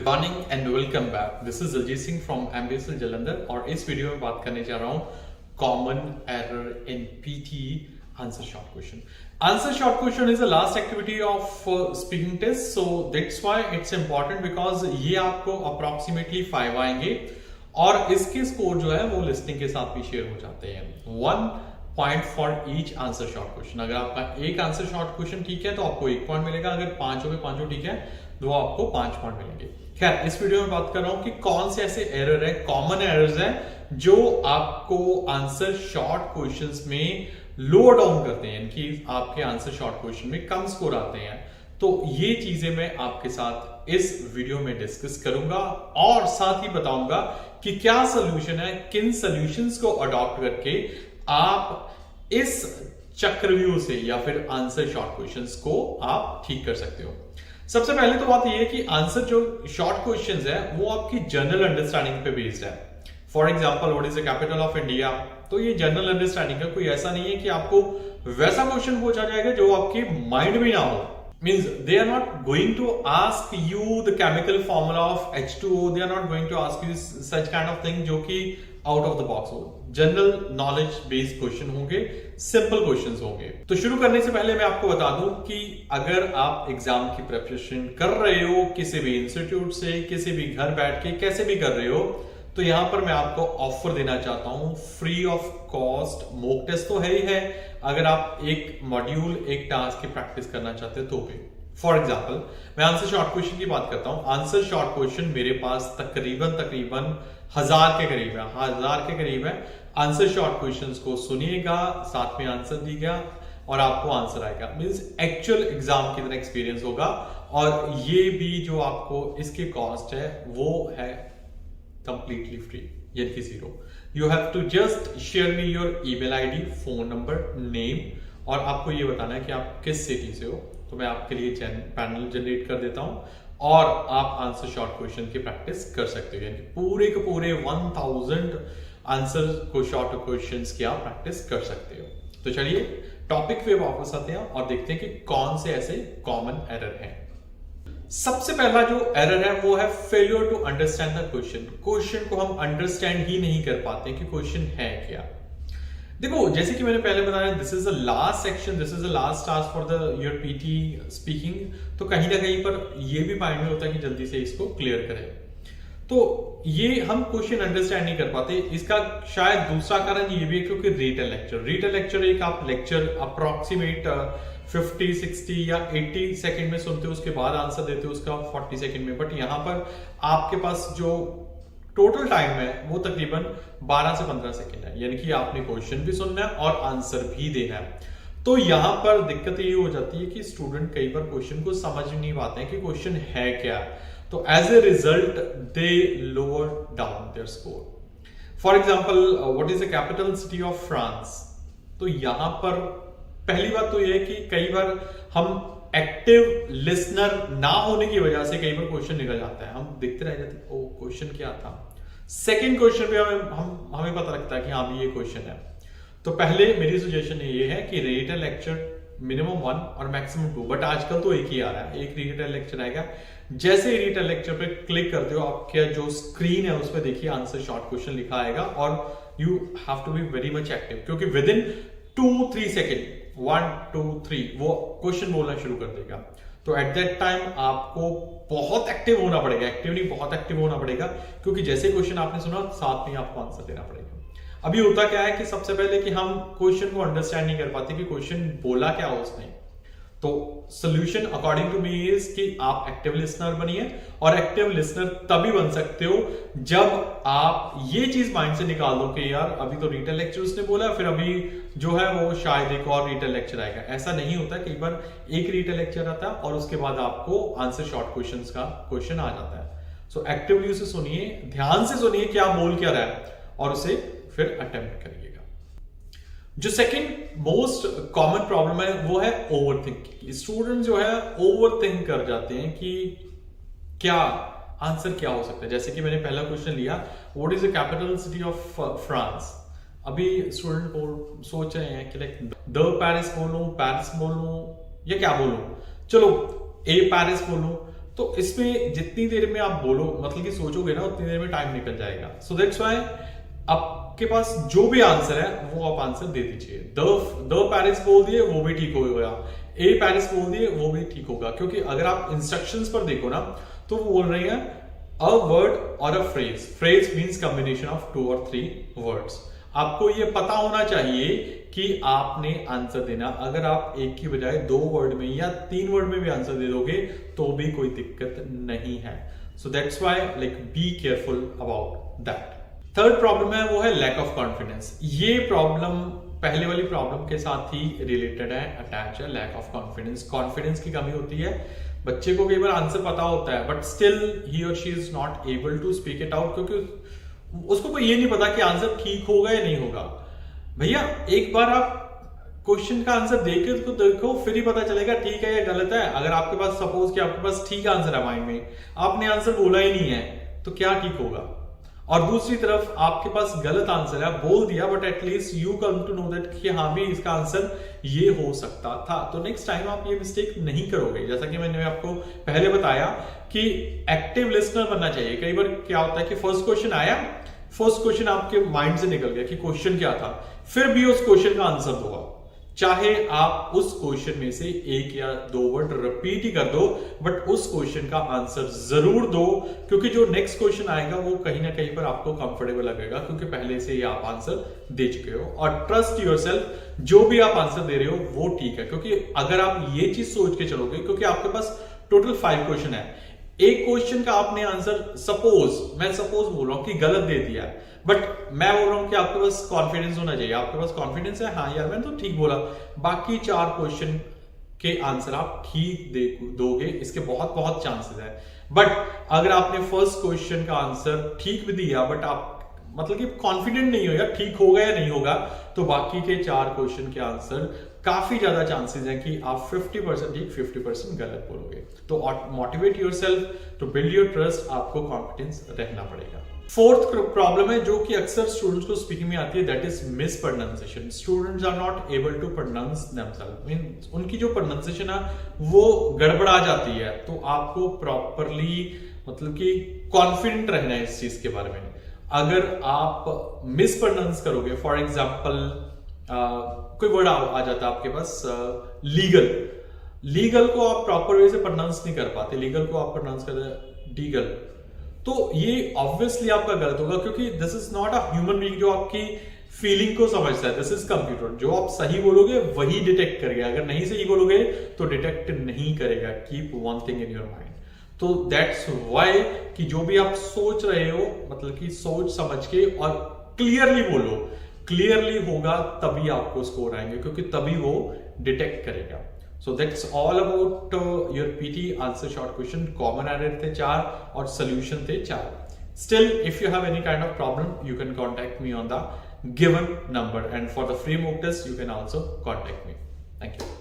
Morning and welcome back. This is Ajit Singh from MBSL Jalandhar और इस वीडियो में बात करने जा रहा हूं common error in PT answer short question. Answer short question is the last activity of speaking test, so that's why it's important because ये आपको अप्रोक्सीमेटली 5 आएंगे और इसके स्कोर जो है वो लिस्टिंग के साथ भी शेयर हो जाते हैं। 1 point for each answer short question. अगर आपका एक आंसर शॉर्ट क्वेश्चन ठीक है तो आपको 1 पॉइंट मिलेगा, अगर पांचों के पांचों ठीक है तो आपको 5 पॉइंट मिलेंगे। खैर, इस वीडियो में बात कर रहा हूं कि कौन से ऐसे एरर है, कॉमन एरर्स हैं जो आपको आंसर शॉर्ट क्वेश्चंस में लोअर डाउन करते हैं, कि आपके आंसर शॉर्ट क्वेश्चन में कम स्कोर आते हैं। तो ये चीजें मैं आपके साथ इस वीडियो में डिस्कस करूंगा और साथ ही बताऊंगा कि क्या सोल्यूशन है, किन सोल्यूशंस को अडॉप्ट करके आप इस चक्रव्यूह से या फिर आंसर शॉर्ट क्वेश्चंस को आप ठीक कर सकते हो। सबसे पहले तो बात यह है कि आंसर जो शॉर्ट क्वेश्चंस है वो आपकी जनरल अंडरस्टैंडिंग पे बेस्ड है। For example, what is the capital of India, तो ये जनरल अंडरस्टैंडिंग है, कोई ऐसा नहीं है कि आपको वैसा क्वेश्चन पूछा जाएगा जो आपके माइंड में ना हो। Means they are not going to ask you the chemical formula of H2O, they are not going to ask you such kind of thing जो कि आउट ऑफ द बॉक्स हो। जनरल नॉलेज बेस्ड क्वेश्चन होंगे, simple questions होंगे। तो शुरू करने से पहले मैं आपको बता दूं कि अगर आप एग्जाम की प्रिपरेशन कर रहे हो किसी भी इंस्टीट्यूट से, किसी भी घर बैठ के कैसे भी कर रहे हो, तो यहां पर मैं आपको ऑफर देना चाहता हूं free of cost. Mock test तो है ही है, अगर आप एक मॉड्यूल एक टास्क की प्रैक्टिस करना चाहते हैं तो भी। फॉर एग्जाम्पल, मैं आंसर शॉर्ट क्वेश्चन की बात करता हूं। आंसर शॉर्ट क्वेश्चन मेरे पास तकरीबन 1000 के करीब है, 1000 के करीब है। आंसर शॉर्ट क्वेश्चंस को सुनिएगा, साथ में आंसर दीजिएगा और आपको आंसर आएगा। मींस एक्चुअल एग्जाम की तरह एक्सपीरियंस होगा। और ये भी जो आपको इसकी कॉस्ट है वो है कंप्लीटली फ्री, यानी कि 0। You have to just share me your email ID, phone number, name, और आपको ये बताना है कि आप किस सिटी से हो। तो मैं आपके लिए पैनल जनरेट कर देता हूं और आप आंसर शॉर्ट क्वेश्चन की प्रैक्टिस कर सकते हो, यानी पूरे के पूरे 1000 आंसर को शॉर्ट क्वेश्चंस की आप प्रैक्टिस कर सकते हो। तो चलिए टॉपिक पे वापस आते हैं और देखते हैं कि कौन से ऐसे कॉमन एरर हैं। सबसे पहला जो एरर है वो है failure to understand the question. Question को हम अंडरस्टैंड ही नहीं कर पाते कि क्वेश्चन है क्या। देखो, जैसे कि मैंने पहले बताया, this is the last section, this is the last task for the your PT speaking. तो कहीं ना कहीं पर ये भी माइंड में होता है कि जल्दी से इसको क्लियर करें। तो ये हम क्वेश्चन अंडरस्टैंड नहीं कर पाते। इसका शायद दूसरा कारण ये भी है क्योंकि रीटेल लेक्चर एक आप लेक्चर अप्रोक्सीमेट 50, 60 या 80 सेकंड में सुनते हो, उसके बाद आंसर देते हो उसका 40 सेकंड में। बट यहां पर आपके पास जो टोटल टाइम है वो तकरीबन 12 से 15 सेकंड है, यानी कि आपने क्वेश्चन भी सुनना है और आंसर भी देना है। तो यहां पर दिक्कत ये हो जाती है कि स्टूडेंट कई बार क्वेश्चन को समझ नहीं पाते हैं कि क्वेश्चन है क्या। तो as a result they lower down their score. For example, what is the capital city of France. तो यहां पर पहली बात तो यह है कि कई बार हम एक्टिव लिसनर ना होने की वजह से कई बार क्वेश्चन निकल जाता है, हम देखते रह जाते हैं ओ क्वेश्चन क्या था। सेकंड क्वेश्चन पे हमें पता लगता है कि हाँ भी ये क्वेश्चन है। तो पहले मेरी सजेशन ये है कि रीटेल लेक्चर मिनिमम 1 और मैक्सिमम 2, बट आजकल तो एक ही आ रहा है, एक रीटेल लेक्चर आएगा। जैसे ही रीटेल लेक्चर पे क्लिक करते हो, आपके जो स्क्रीन है उस पर देखिए आंसर शॉर्ट क्वेश्चन लिखा आएगा और you have to be very much active, क्योंकि विद इन 2-3 सेकेंड 1, 2, 3 वो क्वेश्चन बोलना शुरू कर देगा। तो एट दैट टाइम आपको बहुत एक्टिव होना पड़ेगा, एक्टिव नहीं बहुत एक्टिव होना पड़ेगा, क्योंकि जैसे क्वेश्चन आपने सुना साथ में आपको आंसर देना पड़ेगा। अभी होता क्या है कि सबसे पहले कि हम क्वेश्चन को अंडरस्टैंड नहीं कर पाते कि क्वेश्चन बोला क्या उसने। तो solution according to me is कि आप एक्टिव लिसनर बनिए, और एक्टिव लिसनर तभी बन सकते हो जब आप ये चीज माइंड से निकाल दो कि यार अभी तो रीटेल लेक्चर उसने बोला, फिर अभी जो है वो शायद एक और रीटेल लेक्चर आएगा। ऐसा नहीं होता, कई बार एक रीटेल लेक्चर आता है और उसके बाद आपको आंसर शॉर्ट क्वेश्चंस का क्वेश्चन आ जाता है। सो एक्टिवली उसे सुनिए, ध्यान से सुनिए क्या बोल क्या रहा है और उसे फिर अटेम्प्ट करिएगा। जो सेकंड मोस्ट कॉमन प्रॉब्लम है वो है ओवरथिंकिंग। स्टूडेंट जो है ओवरथिंक कर जाते हैं कि क्या आंसर क्या हो सकता है। जैसे कि मैंने पहला क्वेश्चन लिया, what is the capital city of France. अभी स्टूडेंट सोच रहे हैं कि लाइक द पेरिस बोलूं या क्या बोलूं। चलो ए पेरिस बोलूं तो इसमें जितनी देर में आप बोलो मतलब कि सोचोगे ना उतनी देर में टाइम निकल जाएगा। सो दैट्स व्हाई आपके पास जो भी आंसर है वो आप आंसर दे दीजिए। द पेरिस बोल दिए वो भी ठीक होगा, ए पेरिस बोल दिए वो भी ठीक होगा, क्योंकि अगर आप इंस्ट्रक्शंस पर देखो ना तो वो बोल रही है अ वर्ड और a phrase. Phrase means combination of 2 और 3 वर्ड्स। आपको ये पता होना चाहिए कि आपने आंसर देना, अगर आप एक की बजाय 2 वर्ड में या 3 वर्ड में भी आंसर दे दोगे तो भी कोई दिक्कत नहीं है। सो that's why like be careful about that. Third problem है वो है लैक ऑफ कॉन्फिडेंस। ये प्रॉब्लम पहले वाली प्रॉब्लम के साथ ही रिलेटेड है, अटैच है। लैक ऑफ कॉन्फिडेंस, कॉन्फिडेंस की कमी होती है। बच्चे को कई बार आंसर पता होता है बट स्टिल ही और she is not able to speak it out, क्योंकि उसको कोई ये नहीं पता कि आंसर ठीक होगा या नहीं होगा। भैया एक बार आप क्वेश्चन का आंसर देके तो देखो, फिर ही पता चलेगा ठीक है या गलत है। अगर आपके पास सपोज कि आपके पास ठीक आंसर है माइंड में, आपने आंसर बोला ही नहीं है तो क्या ठीक होगा। और दूसरी तरफ आपके पास गलत आंसर है, बोल दिया but at least you come to know that कि हाँ भी इसका आंसर ये हो सकता था, तो नेक्स्ट टाइम आप ये मिस्टेक नहीं करोगे। जैसा कि मैंने आपको पहले बताया कि एक्टिव लिसनर बनना चाहिए। कई बार क्या होता है कि फर्स्ट क्वेश्चन आया, फर्स्ट क्वेश्चन आपके माइंड से निकल गया कि क्वेश्चन क्या था, फिर भी उस क्वेश्चन का आंसर दो आप। चाहे आप उस क्वेश्चन में से 1 या 2 वर्ड रिपीट ही कर दो बट उस क्वेश्चन का आंसर जरूर दो, क्योंकि जो नेक्स्ट क्वेश्चन आएगा वो कहीं ना कहीं पर आपको कंफर्टेबल लगेगा, क्योंकि पहले से ही आप आंसर दे चुके हो। और ट्रस्ट योरसेल्फ, जो भी आप आंसर दे रहे हो वो ठीक है, क्योंकि अगर आप ये चीज सोच के चलोगे, क्योंकि आपके पास टोटल 5 क्वेश्चन है, एक क्वेश्चन का आपने आंसर मैं सपोज बोल रहा हूं कि गलत दे दिया, बट मैं बोल रहा हूं कि आपके पास कॉन्फिडेंस होना चाहिए। आपके पास कॉन्फिडेंस है, हाँ यार मैंने तो ठीक बोला, बाकी 4 क्वेश्चन के आंसर आप ठीक दोगे, इसके बहुत बहुत चांसेस है। बट अगर आपने फर्स्ट क्वेश्चन का आंसर ठीक भी दिया बट आप मतलब कि कॉन्फिडेंट नहीं हो यार ठीक होगा या नहीं होगा, तो बाकी के 4 क्वेश्चन के आंसर काफी ज्यादा चांसेस हैं कि आप 50% ठीक 50% गलत बोलोगे। तो motivate yourself to build your trust, आपको कॉन्फिडेंस रहना पड़ेगा। फोर्थ प्रॉब्लम है जो कि अक्सर स्टूडेंट्स को स्पीकिंग में आती है, that is mispronunciation. Students are not able to pronounce themselves, means उनकी जो प्रोनाउंसिएशन है वो गड़बड़ा जाती है। तो आपको प्रॉपरली मतलब कि कॉन्फिडेंट रहना है इस चीज के बारे में। अगर आप मिस प्रोनाउंस करोगे, फॉर एग्जाम्पल कोई वर्ड आ जाता है आपके पास लीगल को आप प्रॉपर वे से प्रोनाउंस नहीं कर पाते, लीगल को आप प्रोनाउंस करते हैं डीगल, तो ये ऑब्वियसली आपका गलत होगा, क्योंकि this is not a human being जो आपकी फीलिंग को समझता है, दिस इज कंप्यूटर। जो आप सही बोलोगे वही डिटेक्ट करेगा, अगर नहीं सही बोलोगे तो डिटेक्ट नहीं करेगा। Keep one thing in your mind. तो दैट्स व्हाई कि जो भी आप सोच रहे हो मतलब कि सोच समझ के और क्लियरली बोलो, क्लियरली होगा तभी आपको स्कोर आएंगे, क्योंकि तभी वो डिटेक्ट करेगा। So that's all about your PT answer short question. Common error थे 4 और सोल्यूशन थे 4। Still, if you have any kind of problem, you can contact me on the given number, and for the free mock test you can also contact me. Thank you.